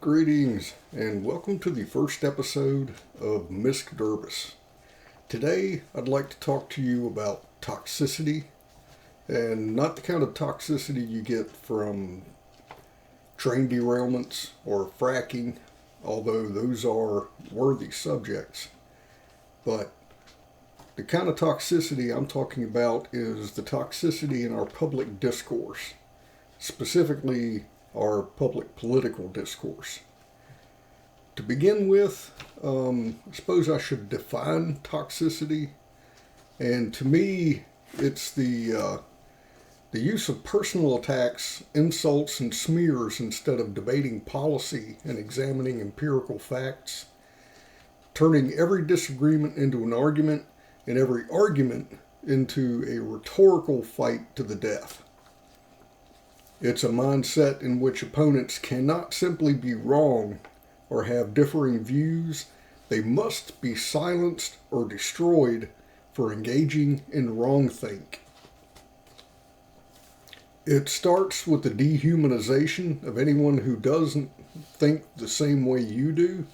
Greetings and welcome to the first episode of Misc Derbis. Today I'd like to talk to you about toxicity, and not the kind of toxicity you get from train derailments or fracking, although those are worthy subjects. But the kind of toxicity I'm talking about is the toxicity in our public discourse, specifically our public political discourse. To begin with, I suppose I should define toxicity, and to me, it's the use of personal attacks, insults, and smears instead of debating policy and examining empirical facts, turning every disagreement into an argument and every argument into a rhetorical fight to the death. It's a mindset in which opponents cannot simply be wrong or have differing views. They must be silenced or destroyed for engaging in wrongthink. It starts with the dehumanization of anyone who doesn't think the same way you do,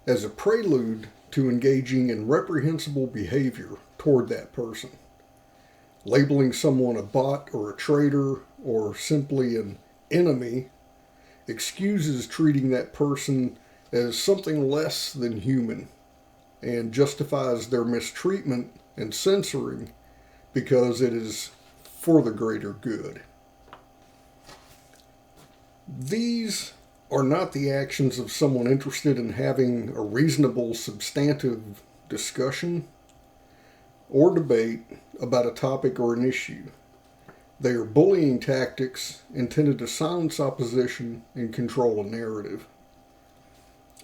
as a prelude to engaging in reprehensible behavior toward that person. Labeling someone a bot or a traitor or simply an enemy excuses treating that person as something less than human and justifies their mistreatment and censoring because it is for the greater good. These are not the actions of someone interested in having a reasonable, substantive discussion or debate about a topic or an issue. They are bullying tactics intended to silence opposition and control a narrative.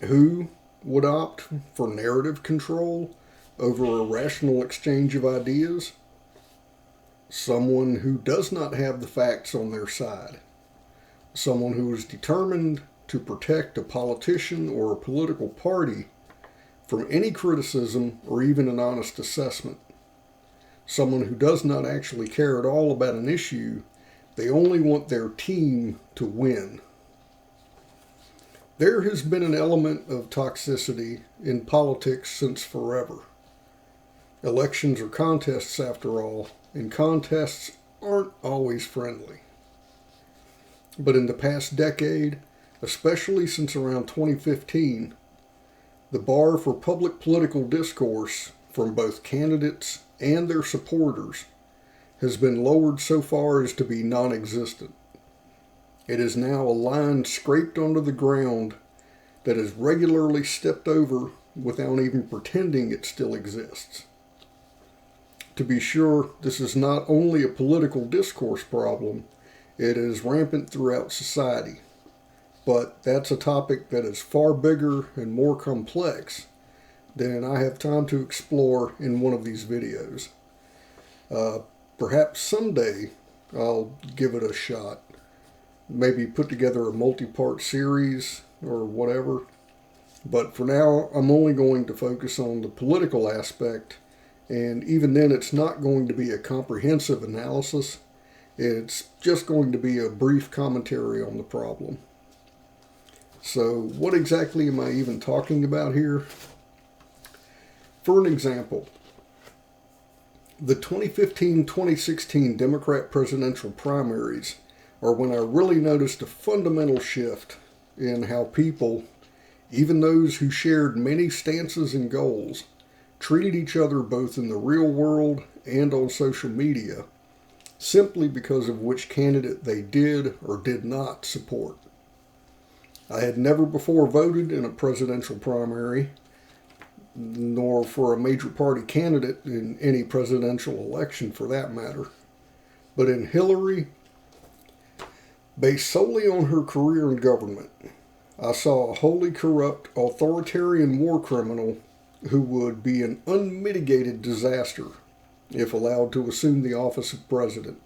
Who would opt for narrative control over a rational exchange of ideas? Someone who does not have the facts on their side. Someone who is determined to protect a politician or a political party from any criticism or even an honest assessment. Someone who does not actually care at all about an issue. They only want their team to win. There has been an element of toxicity in politics since forever. Elections are contests after all, and contests aren't always friendly. But in the past decade, especially since around 2015, the bar for public political discourse from both candidates and their supporters has been lowered so far as to be non-existent. It is now a line scraped onto the ground that is regularly stepped over without even pretending it still exists. To be sure, this is not only a political discourse problem, it is rampant throughout society. But that's a topic that is far bigger and more complex than I have time to explore in one of these videos. Perhaps someday I'll give it a shot. Maybe put together a multi-part series or whatever. But for now, I'm only going to focus on the political aspect, and even then it's not going to be a comprehensive analysis. It's just going to be a brief commentary on the problem. So what exactly am I even talking about here? For an example, the 2015-2016 Democrat presidential primaries are when I really noticed a fundamental shift in how people, even those who shared many stances and goals, treated each other both in the real world and on social media, simply because of which candidate they did or did not support. I had never before voted in a presidential primary, nor for a major party candidate in any presidential election for that matter. But in Hillary, based solely on her career in government, I saw a wholly corrupt, authoritarian war criminal who would be an unmitigated disaster if allowed to assume the office of president.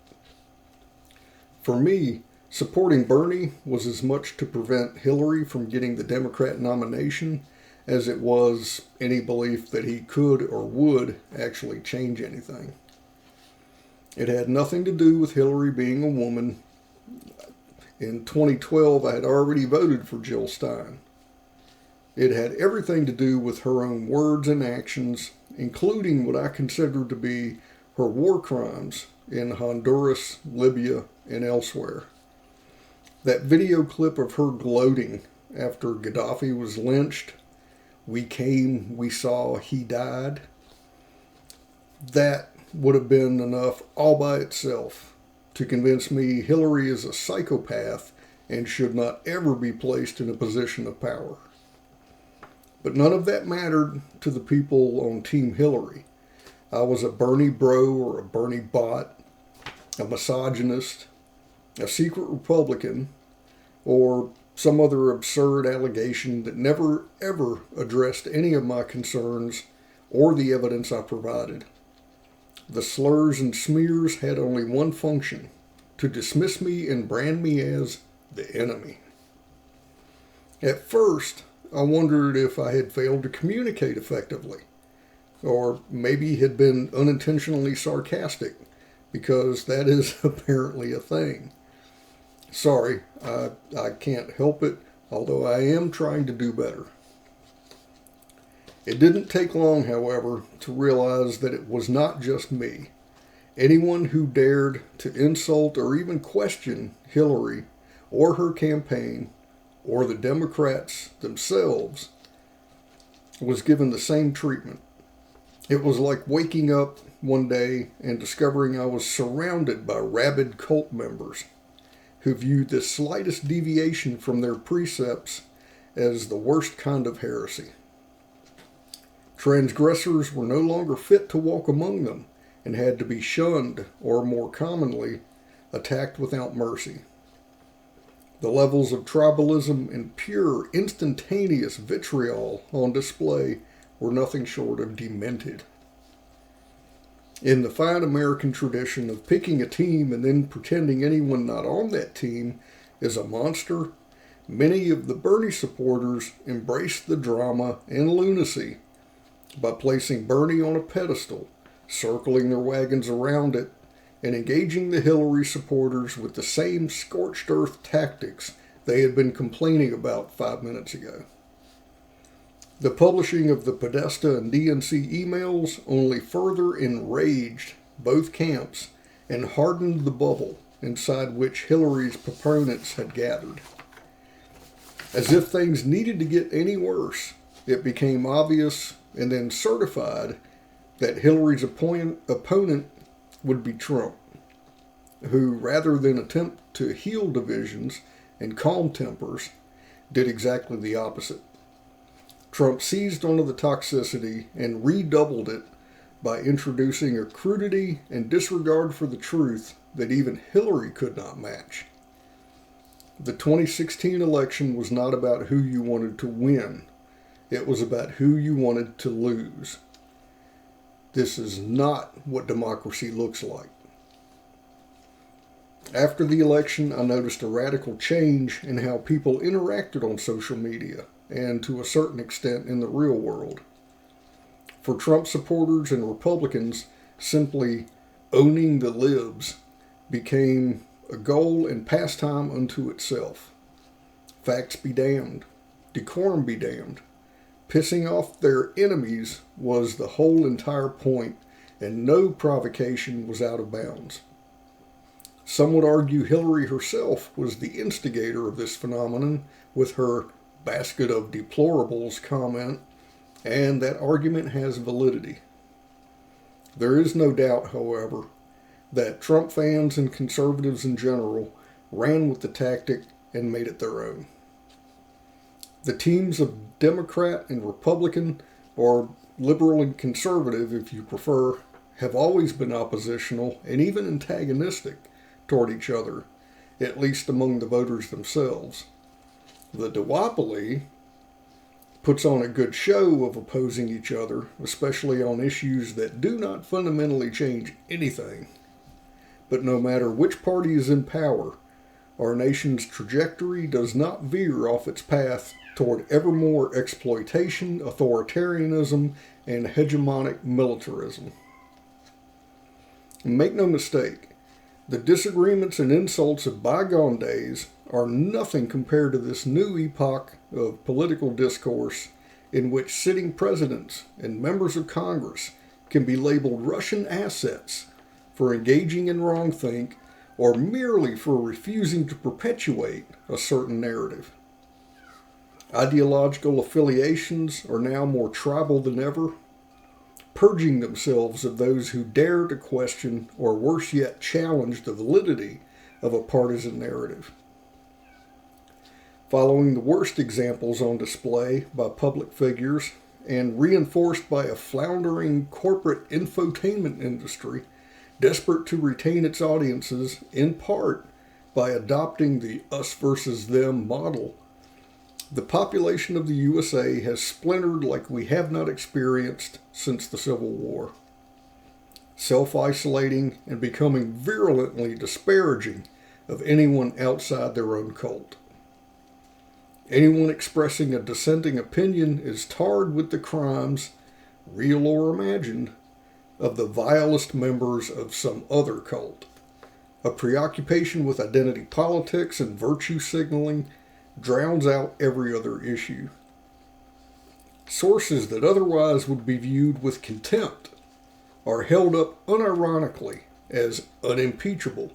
For me, supporting Bernie was as much to prevent Hillary from getting the Democrat nomination as it was any belief that he could or would actually change anything. It had nothing to do with Hillary being a woman. In 2012, I had already voted for Jill Stein. It had everything to do with her own words and actions, including what I consider to be her war crimes in Honduras, Libya, and elsewhere. That video clip of her gloating after Gaddafi was lynched, we came, we saw, he died, that would have been enough all by itself to convince me Hillary is a psychopath and should not ever be placed in a position of power. But none of that mattered to the people on Team Hillary. I was a Bernie bro or a Bernie bot, a misogynist, a secret Republican, or some other absurd allegation that never ever addressed any of my concerns or the evidence I provided. The slurs and smears had only one function: to dismiss me and brand me as the enemy. At first, I wondered if I had failed to communicate effectively, or maybe had been unintentionally sarcastic, because that is apparently a thing. Sorry, I can't help it, although I am trying to do better. It didn't take long, however, to realize that it was not just me. Anyone who dared to insult or even question Hillary or her campaign or the Democrats themselves was given the same treatment. It was like waking up one day and discovering I was surrounded by rabid cult members who viewed the slightest deviation from their precepts as the worst kind of heresy. Transgressors were no longer fit to walk among them and had to be shunned, or more commonly, attacked without mercy. The levels of tribalism and pure, instantaneous vitriol on display were nothing short of demented. In the fine American tradition of picking a team and then pretending anyone not on that team is a monster, many of the Bernie supporters embraced the drama and lunacy by placing Bernie on a pedestal, circling their wagons around it, and engaging the Hillary supporters with the same scorched earth tactics they had been complaining about 5 minutes ago. The publishing of the Podesta and DNC emails only further enraged both camps and hardened the bubble inside which Hillary's proponents had gathered. As if things needed to get any worse, it became obvious and then certified that Hillary's opponent would be Trump, who, rather than attempt to heal divisions and calm tempers, did exactly the opposite. Trump seized onto the toxicity and redoubled it by introducing a crudity and disregard for the truth that even Hillary could not match. The 2016 election was not about who you wanted to win. It was about who you wanted to lose. This is not what democracy looks like. After the election, I noticed a radical change in how people interacted on social media and, to a certain extent, in the real world. For Trump supporters and Republicans, simply owning the libs became a goal and pastime unto itself. Facts be damned. Decorum be damned. Pissing off their enemies was the whole entire point, and no provocation was out of bounds. Some would argue Hillary herself was the instigator of this phenomenon with her basket of deplorables comment, and that argument has validity. There is no doubt, however, that Trump fans and conservatives in general ran with the tactic and made it their own. The teams of Democrat and Republican, or liberal and conservative if you prefer, have always been oppositional and even antagonistic toward each other, at least among the voters themselves. The duopoly puts on a good show of opposing each other, especially on issues that do not fundamentally change anything. But no matter which party is in power, our nation's trajectory does not veer off its path toward ever more exploitation, authoritarianism, and hegemonic militarism. And make no mistake, The disagreements and insults of bygone days are nothing compared to this new epoch of political discourse in which sitting presidents and members of Congress can be labeled Russian assets for engaging in wrongthink or merely for refusing to perpetuate a certain narrative. Ideological affiliations are now more tribal than ever, purging themselves of those who dare to question or worse yet challenge the validity of a partisan narrative. Following the worst examples on display by public figures and reinforced by a floundering corporate infotainment industry desperate to retain its audiences in part by adopting the us versus them model, the population of the USA has splintered like we have not experienced since the Civil War, self-isolating and becoming virulently disparaging of anyone outside their own cult. Anyone expressing a dissenting opinion is tarred with the crimes, real or imagined, of the vilest members of some other cult. A preoccupation with identity politics and virtue signaling drowns out every other issue. Sources that otherwise would be viewed with contempt are held up unironically as unimpeachable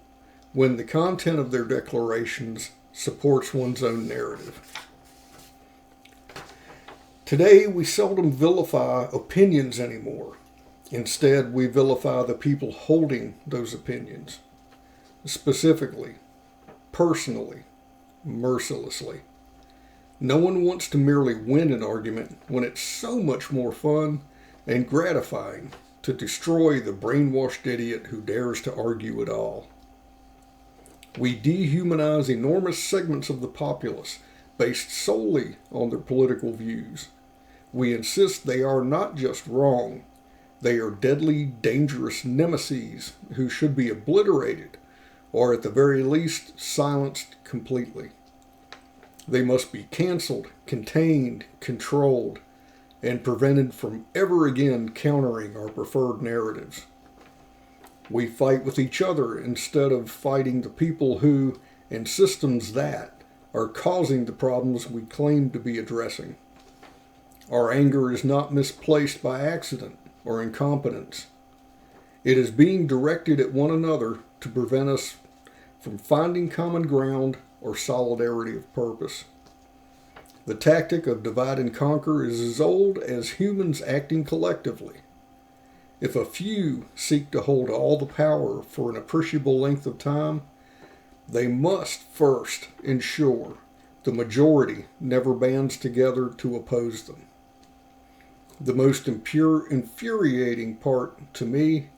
when the content of their declarations supports one's own narrative. Today, we seldom vilify opinions anymore. Instead, we vilify the people holding those opinions, specifically, personally, mercilessly. No one wants to merely win an argument when it's so much more fun and gratifying to destroy the brainwashed idiot who dares to argue at all. We dehumanize enormous segments of the populace based solely on their political views. We insist they are not just wrong, they are deadly, dangerous nemeses who should be obliterated or at the very least silenced completely. They must be canceled, contained, controlled, and prevented from ever again countering our preferred narratives. We fight with each other instead of fighting the people who, and systems that, are causing the problems we claim to be addressing. Our anger is not misplaced by accident or incompetence. It is being directed at one another to prevent us from finding common ground or solidarity of purpose. The tactic of divide and conquer is as old as humans acting collectively. If a few seek to hold all the power for an appreciable length of time, they must first ensure the majority never bands together to oppose them. The most infuriating part to me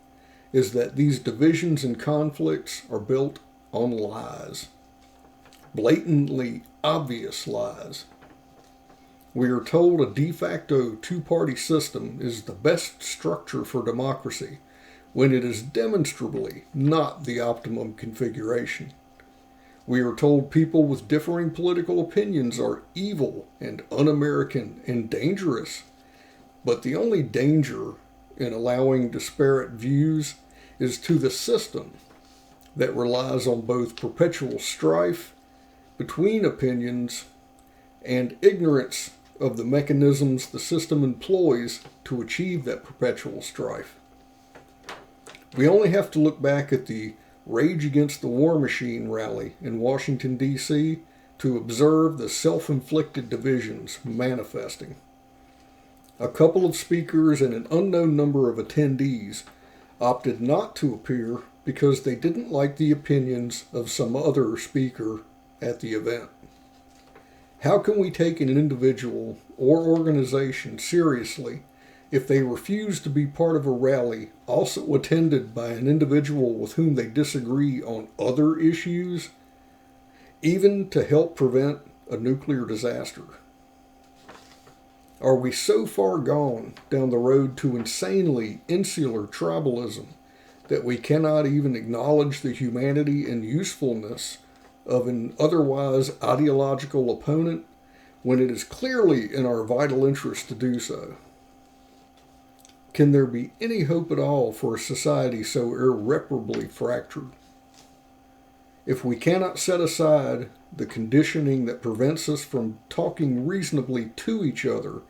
is that these divisions and conflicts are built on lies. Blatantly obvious lies. We are told a de facto two-party system is the best structure for democracy when it is demonstrably not the optimum configuration. We are told people with differing political opinions are evil and un-American and dangerous, but the only danger in allowing disparate views is to the system that relies on both perpetual strife between opinions and ignorance of the mechanisms the system employs to achieve that perpetual strife. We only have to look back at the Rage Against the War Machine rally in Washington, D.C. to observe the self-inflicted divisions manifesting. A couple of speakers and an unknown number of attendees opted not to appear because they didn't like the opinions of some other speaker at the event. How can we take an individual or organization seriously if they refuse to be part of a rally also attended by an individual with whom they disagree on other issues, even to help prevent a nuclear disaster? Are we so far gone down the road to insanely insular tribalism that we cannot even acknowledge the humanity and usefulness of an otherwise ideological opponent when it is clearly in our vital interest to do so? Can there be any hope at all for a society so irreparably fractured? If we cannot set aside the conditioning that prevents us from talking reasonably to each other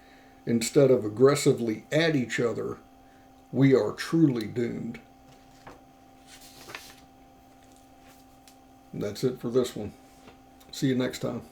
instead of aggressively at each other, we are truly doomed. And that's it for this one. See you next time.